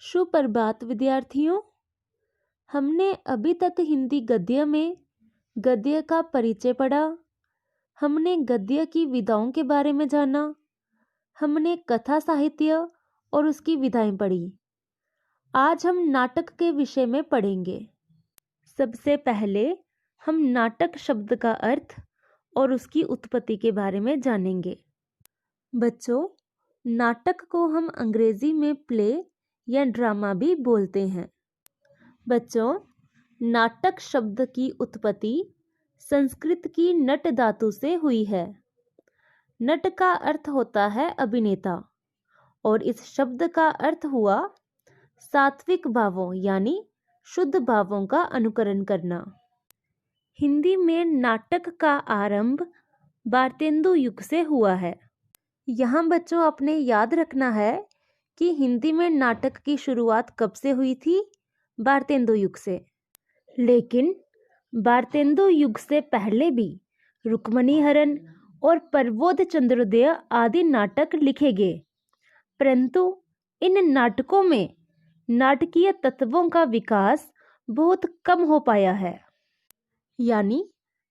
सुप्रभात विद्यार्थियों। हमने अभी तक हिंदी गद्य में गद्य का परिचय पढ़ा। हमने गद्य की विधाओं के बारे में जाना। हमने कथा साहित्य और उसकी विधाएं पढ़ी। आज हम नाटक के विषय में पढ़ेंगे। सबसे पहले हम नाटक शब्द का अर्थ और उसकी उत्पत्ति के बारे में जानेंगे। बच्चों, नाटक को हम अंग्रेजी में प्ले या ड्रामा भी बोलते हैं। बच्चों, नाटक शब्द की उत्पत्ति संस्कृत की नट धातु से हुई है। नट का अर्थ होता है अभिनेता और इस शब्द का अर्थ हुआ सात्विक भावों यानी शुद्ध भावों का अनुकरण करना। हिंदी में नाटक का आरंभ भारतेंदु युग से हुआ है। यहाँ बच्चों आपने याद रखना है कि हिंदी में नाटक की शुरुआत कब से हुई थी? भारतेंदु युग से। लेकिन भारतेंदु युग से पहले भी रुक्मणीहरण और प्रबोध चंद्रोदय आदि नाटक लिखे गए, परंतु इन नाटकों में नाटकीय तत्वों का विकास बहुत कम हो पाया है। यानी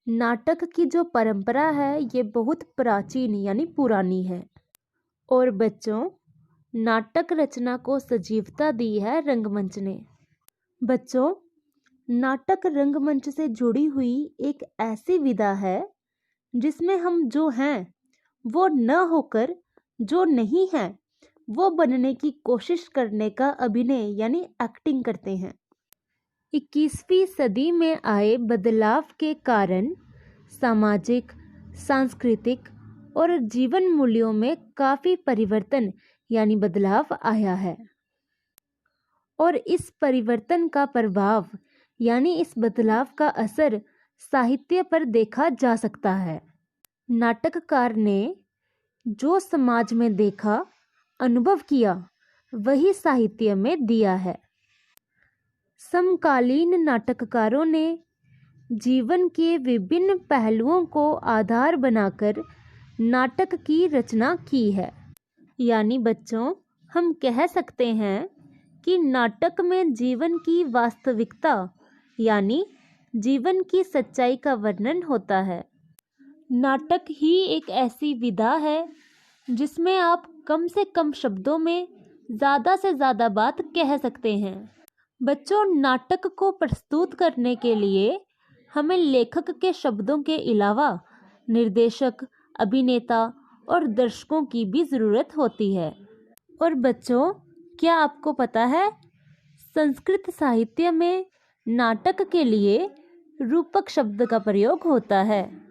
नाटक की जो परंपरा है ये बहुत प्राचीन यानी पुरानी है। और बच्चों, नाटक रचना को सजीवता दी है रंगमंच ने। बच्चों, नाटक रंगमंच से जुड़ी हुई एक ऐसी विधा है जिसमें हम जो हैं वो न होकर जो नहीं है वो बनने की कोशिश करने का अभिनय यानी एक्टिंग करते हैं। 21वीं सदी में आए बदलाव के कारण सामाजिक, सांस्कृतिक और जीवन मूल्यों में काफ़ी परिवर्तन यानी बदलाव आया है। और इस परिवर्तन का प्रभाव यानी इस बदलाव का असर साहित्य पर देखा जा सकता है। नाटककार ने जो समाज में देखा, अनुभव किया, वही साहित्य में दिया है। समकालीन नाटककारों ने जीवन के विभिन्न पहलुओं को आधार बनाकर नाटक की रचना की है। यानी बच्चों, हम कह सकते हैं कि नाटक में जीवन की वास्तविकता यानी जीवन की सच्चाई का वर्णन होता है। नाटक ही एक ऐसी विधा है जिसमें आप कम से कम शब्दों में ज़्यादा से ज़्यादा बात कह सकते हैं। बच्चों, नाटक को प्रस्तुत करने के लिए हमें लेखक के शब्दों के अलावा निर्देशक, अभिनेता और दर्शकों की भी ज़रूरत होती है। और बच्चों, क्या आपको पता है संस्कृत साहित्य में नाटक के लिए रूपक शब्द का प्रयोग होता है।